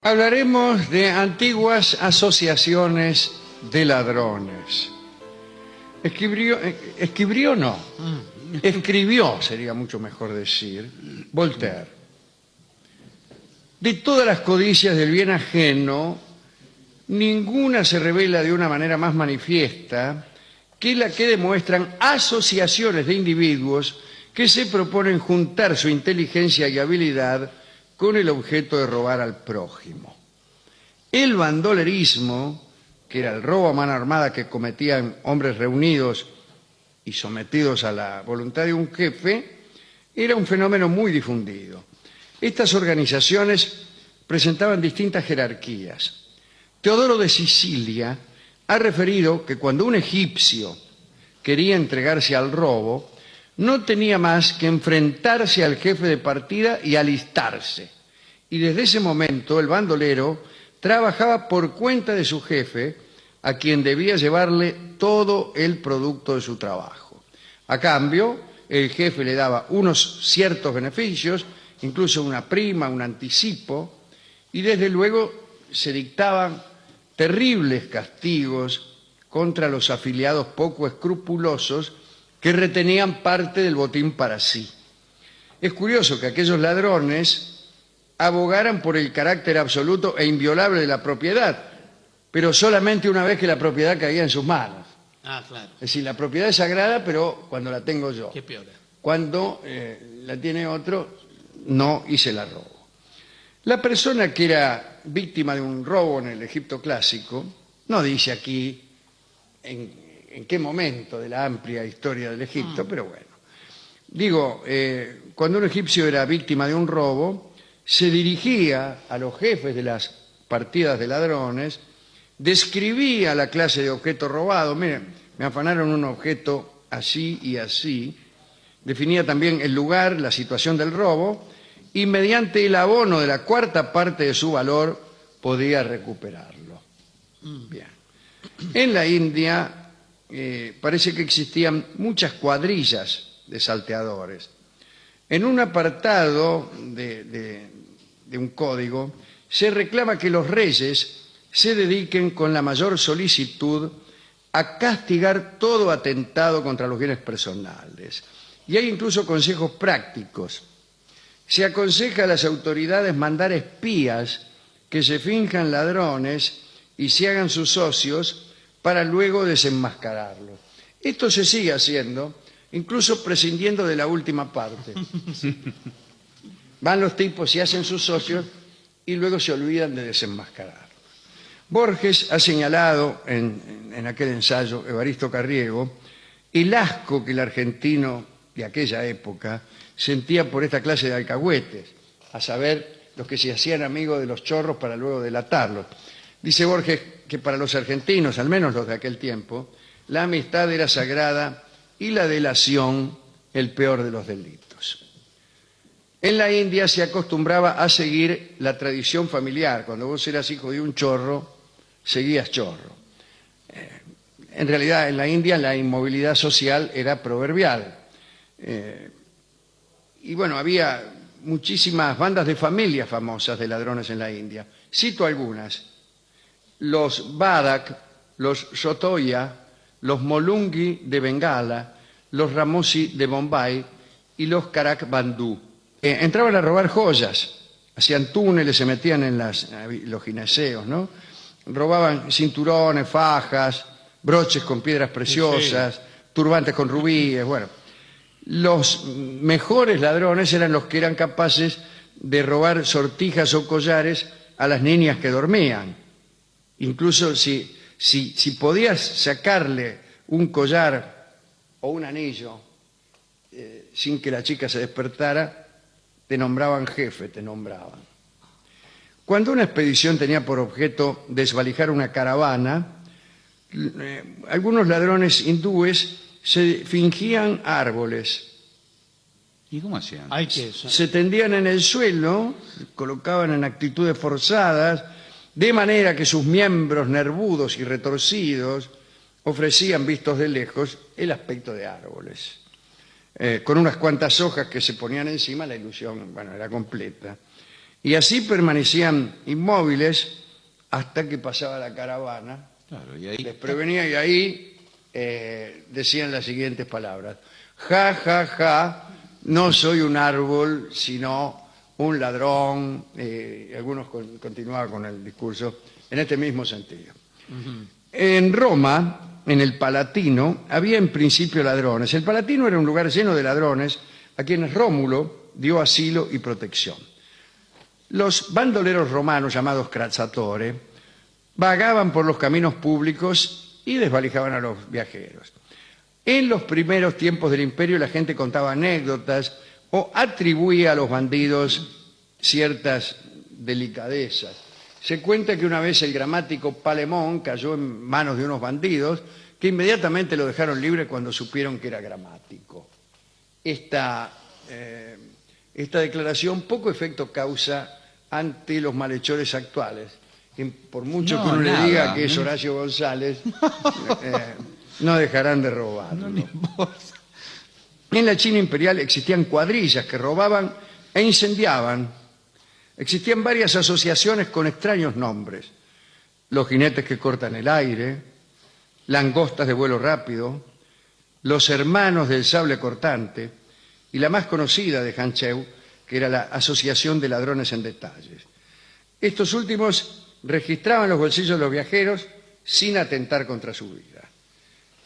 Hablaremos de antiguas asociaciones de ladrones. Escribió, sería mucho mejor decir, Voltaire. De todas las codicias del bien ajeno, ninguna se revela de una manera más manifiesta que la que demuestran asociaciones de individuos que se proponen juntar su inteligencia y habilidad con el objeto de robar al prójimo. El bandolerismo, que era el robo a mano armada que cometían hombres reunidos y sometidos a la voluntad de un jefe, era un fenómeno muy difundido. Estas organizaciones presentaban distintas jerarquías. Teodoro de Sicilia ha referido que cuando un egipcio quería entregarse al robo, no tenía más que enfrentarse al jefe de partida y alistarse. Y desde ese momento el bandolero trabajaba por cuenta de su jefe, a quien debía llevarle todo el producto de su trabajo. A cambio, el jefe le daba unos ciertos beneficios, incluso una prima, un anticipo, y desde luego se dictaban terribles castigos contra los afiliados poco escrupulosos que retenían parte del botín para sí. Es curioso que aquellos ladrones abogaran por el carácter absoluto e inviolable de la propiedad, pero solamente una vez que la propiedad caía en sus manos. Ah, claro. Es decir, la propiedad es sagrada, pero cuando la tengo yo. Qué peor. Cuando la tiene otro, no, y se la robo. La persona que era víctima de un robo en el Egipto clásico, no dice aquí en qué momento de la amplia historia del Egipto, pero bueno. Digo, cuando un egipcio era víctima de un robo, se dirigía a los jefes de las partidas de ladrones, describía la clase de objeto robado. Miren, me afanaron un objeto así y así. Definía también el lugar, la situación del robo, y mediante el abono de la cuarta parte de su valor podía recuperarlo. Bien. En la India parece que existían muchas cuadrillas de salteadores. En un apartado de un código se reclama que los reyes se dediquen con la mayor solicitud a castigar todo atentado contra los bienes personales. Y hay incluso consejos prácticos. Se aconseja a las autoridades mandar espías que se finjan ladrones y se hagan sus socios para luego desenmascararlos. Esto se sigue haciendo, incluso prescindiendo de la última parte. Van los tipos y hacen sus socios y luego se olvidan de desenmascararlos. Borges ha señalado en aquel ensayo, Evaristo Carriego, el asco que el argentino de aquella época sentía por esta clase de alcahuetes, a saber, los que se hacían amigos de los chorros para luego delatarlos. Dice Borges que para los argentinos, al menos los de aquel tiempo, la amistad era sagrada y la delación el peor de los delitos. En la India se acostumbraba a seguir la tradición familiar. Cuando vos eras hijo de un chorro, seguías chorro. En realidad, en la India la inmovilidad social era proverbial. Y bueno, había muchísimas bandas de familias famosas de ladrones en la India. Cito algunas: los Badak, los Sotoya, los Molungi de Bengala, los Ramosi de Bombay y los Karak Bandhu. Entraban a robar joyas, hacían túneles, se metían en los ginaseos, ¿no? Robaban cinturones, fajas, broches con piedras preciosas, turbantes con rubíes, bueno. Los mejores ladrones eran los que eran capaces de robar sortijas o collares a las niñas que dormían. Incluso si podías sacarle un collar o un anillo sin que la chica se despertara, te nombraban jefe, te nombraban. Cuando una expedición tenía por objeto desvalijar una caravana, algunos ladrones hindúes se fingían árboles. ¿Y cómo hacían? Se tendían en el suelo, colocaban en actitudes forzadas, de manera que sus miembros nervudos y retorcidos ofrecían, vistos de lejos, el aspecto de árboles. Con unas cuantas hojas que se ponían encima, la ilusión, bueno, era completa. Y así permanecían inmóviles hasta que pasaba la caravana, Claro, y ahí. les prevenía y ahí decían las siguientes palabras: ja, ja, ja, no soy un árbol, sino un ladrón. Algunos continuaban con el discurso en este mismo sentido. En Roma, en el Palatino, había en principio ladrones. El Palatino era un lugar lleno de ladrones a quienes Rómulo dio asilo y protección. Los bandoleros romanos, llamados crazzatori, vagaban por los caminos públicos y desvalijaban a los viajeros. En los primeros tiempos del imperio la gente contaba anécdotas o atribuía a los bandidos ciertas delicadezas. Se cuenta que una vez el gramático Palemón cayó en manos de unos bandidos que inmediatamente lo dejaron libre cuando supieron que era gramático. Esta declaración poco efecto causa ante los malhechores actuales. Por mucho que uno le diga que es Horacio González, no dejarán de robarlo. En la China imperial existían cuadrillas que robaban e incendiaban. Existían varias asociaciones con extraños nombres: los jinetes que cortan el aire, langostas de vuelo rápido, los hermanos del sable cortante y la más conocida de Hancheu, que era la Asociación de Ladrones en Detalles. Estos últimos registraban los bolsillos de los viajeros sin atentar contra su vida.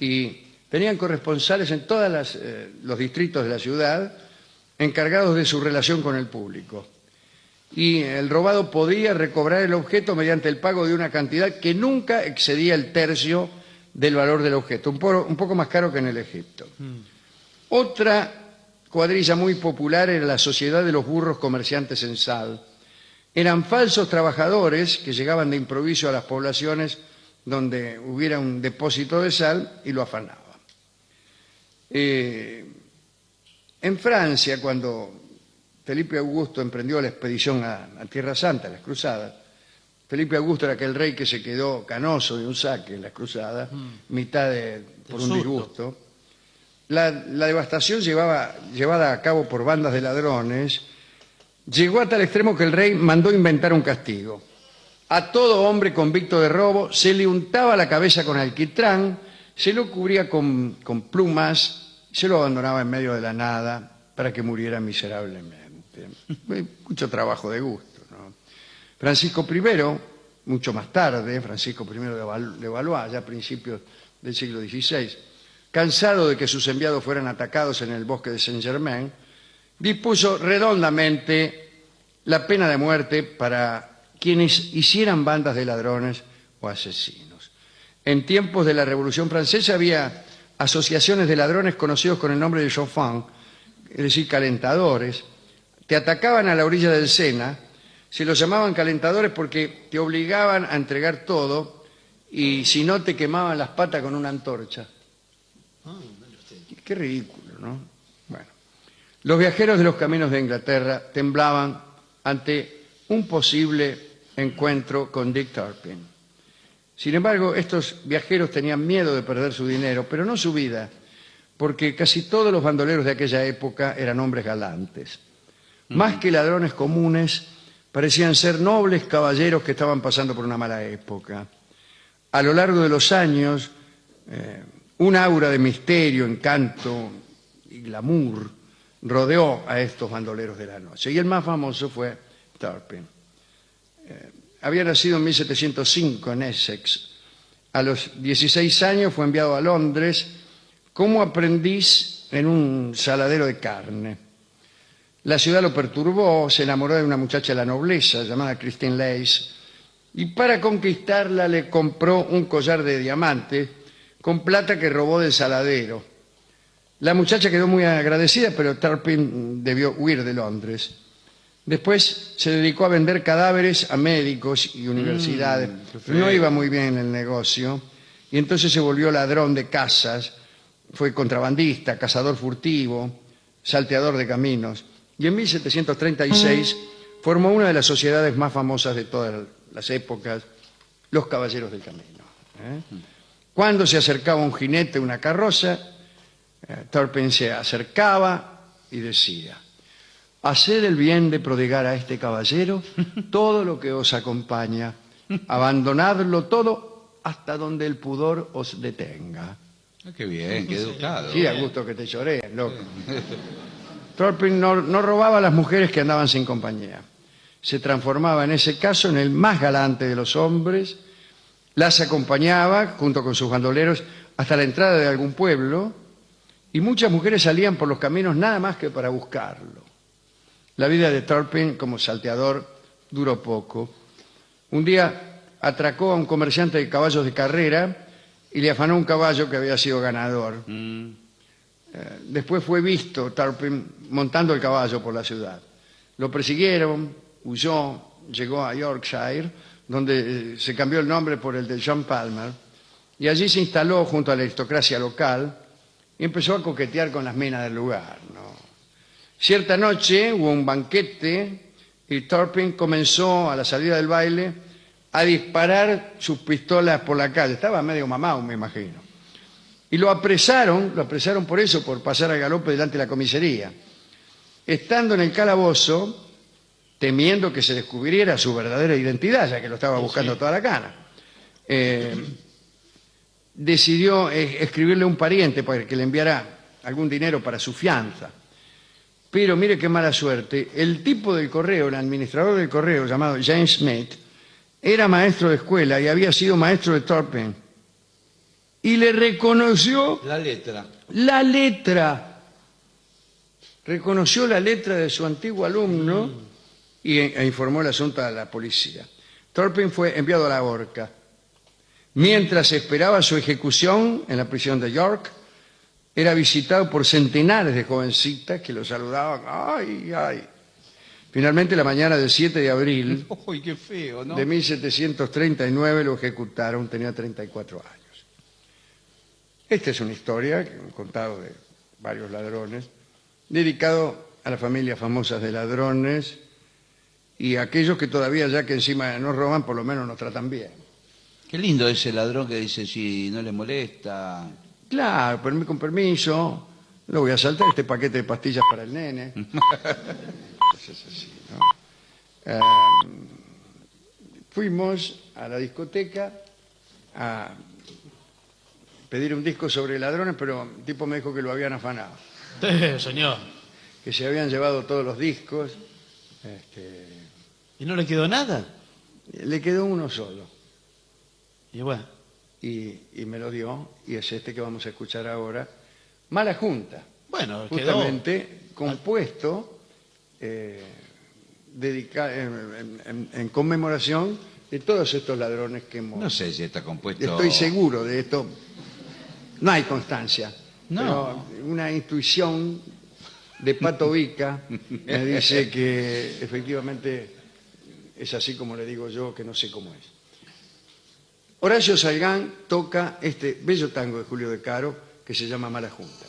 Y tenían corresponsales en todos los distritos de la ciudad encargados de su relación con el público. Y el robado podía recobrar el objeto mediante el pago de una cantidad que nunca excedía el tercio del valor del objeto, un poco más caro que en el Egipto. Otra cuadrilla muy popular era la Sociedad de los Burros Comerciantes en Sal. Eran falsos trabajadores que llegaban de improviso a las poblaciones donde hubiera un depósito de sal y lo afanaban. En Francia, cuando Felipe Augusto emprendió la expedición a Tierra Santa, las cruzadas, Felipe Augusto era aquel rey que se quedó canoso de un saque en las cruzadas, mitad por un disgusto. La devastación llevada a cabo por bandas de ladrones llegó a tal extremo que el rey mandó inventar un castigo. A todo hombre convicto de robo se le untaba la cabeza con alquitrán, se lo cubría con plumas, se lo abandonaba en medio de la nada para que muriera miserablemente. Mucho trabajo de gusto, ¿no? Francisco I, mucho más tarde, Francisco I de Valois, ya a principios del siglo XVI, cansado de que sus enviados fueran atacados en el bosque de Saint-Germain, dispuso redondamente la pena de muerte para quienes hicieran bandas de ladrones o asesinos. En tiempos de la Revolución Francesa había asociaciones de ladrones conocidos con el nombre de chauffeurs, es decir, calentadores. Te atacaban a la orilla del Sena, se los llamaban calentadores porque te obligaban a entregar todo y si no te quemaban las patas con una antorcha. Qué ridículo, ¿no? Bueno, los viajeros de los caminos de Inglaterra temblaban ante un posible encuentro con Dick Turpin. Sin embargo, estos viajeros tenían miedo de perder su dinero, pero no su vida, porque casi todos los bandoleros de aquella época eran hombres galantes. Más que ladrones comunes, parecían ser nobles caballeros que estaban pasando por una mala época. A lo largo de los años, un aura de misterio, encanto y glamour rodeó a estos bandoleros de la noche. Y el más famoso fue Turpin. Había nacido en 1705 en Essex. A los 16 años fue enviado a Londres como aprendiz en un saladero de carne. La ciudad lo perturbó, se enamoró de una muchacha de la nobleza llamada Christine Lace y para conquistarla le compró un collar de diamantes con plata que robó del saladero. La muchacha quedó muy agradecida, pero Turpin debió huir de Londres. Después se dedicó a vender cadáveres a médicos y universidades. No iba muy bien en el negocio y entonces se volvió ladrón de casas, fue contrabandista, cazador furtivo, salteador de caminos. Y en 1736 formó una de las sociedades más famosas de todas las épocas, los Caballeros del Camino. Cuando se acercaba un jinete a una carroza, Turpin se acercaba y decía: haced el bien de prodigar a este caballero todo lo que os acompaña, abandonadlo todo hasta donde el pudor os detenga. Ah, qué bien, qué educado. Sí, a gusto que te lloreen, loco. Turpin no robaba a las mujeres que andaban sin compañía. Se transformaba en ese caso en el más galante de los hombres, las acompañaba junto con sus bandoleros hasta la entrada de algún pueblo y muchas mujeres salían por los caminos nada más que para buscarlo. La vida de Turpin como salteador duró poco. Un día atracó a un comerciante de caballos de carrera y le afanó un caballo que había sido ganador. Después fue visto Turpin montando el caballo por la ciudad. Lo persiguieron, huyó, llegó a Yorkshire, donde se cambió el nombre por el de John Palmer, y allí se instaló junto a la aristocracia local y empezó a coquetear con las minas del lugar, ¿no? Cierta noche hubo un banquete y Turpin comenzó a la salida del baile a disparar sus pistolas por la calle. Estaba medio mamado, me imagino. Y lo apresaron por eso, por pasar al galope delante de la comisaría. Estando en el calabozo, temiendo que se descubriera su verdadera identidad, ya que lo estaba buscando toda la cana, decidió escribirle a un pariente para que le enviara algún dinero para su fianza. Pero mire qué mala suerte, el tipo del correo, el administrador del correo, llamado James Smith, era maestro de escuela y había sido maestro de Turpin. Y le reconoció La letra. la letra. Reconoció la letra de su antiguo alumno e informó el asunto a la policía. Turpin fue enviado a la horca. Mientras esperaba su ejecución en la prisión de York, era visitado por centenares de jovencitas que lo saludaban. ¡Ay, ay! Finalmente, la mañana del 7 de abril ¡Uy, qué feo! ¿No? de 1739 lo ejecutaron, tenía 34 años. Esta es una historia que he contado de varios ladrones, dedicado a las familias famosas de ladrones y a aquellos que todavía, ya que encima nos roban, por lo menos nos tratan bien. Qué lindo ese ladrón que dice si no le molesta. Claro, con permiso, lo voy a saltar este paquete de pastillas para el nene. Es así, ¿no? Fuimos a la discoteca a pedir un disco sobre ladrones, pero el tipo me dijo que lo habían afanado, Señor. que se habían llevado todos los discos. ¿Y no le quedó nada? Le quedó uno solo Y bueno. y me lo dio, y es este que vamos a escuchar ahora. Mala Junta, Bueno, quedó. justamente compuesto en conmemoración de todos estos ladrones que hemos... No sé si está compuesto... Estoy seguro de esto. No hay constancia. No. Pero una intuición de Pato Vica me dice que efectivamente es así como le digo yo, que no sé cómo es. Horacio Salgán toca este bello tango de Julio De Caro que se llama Mala Junta.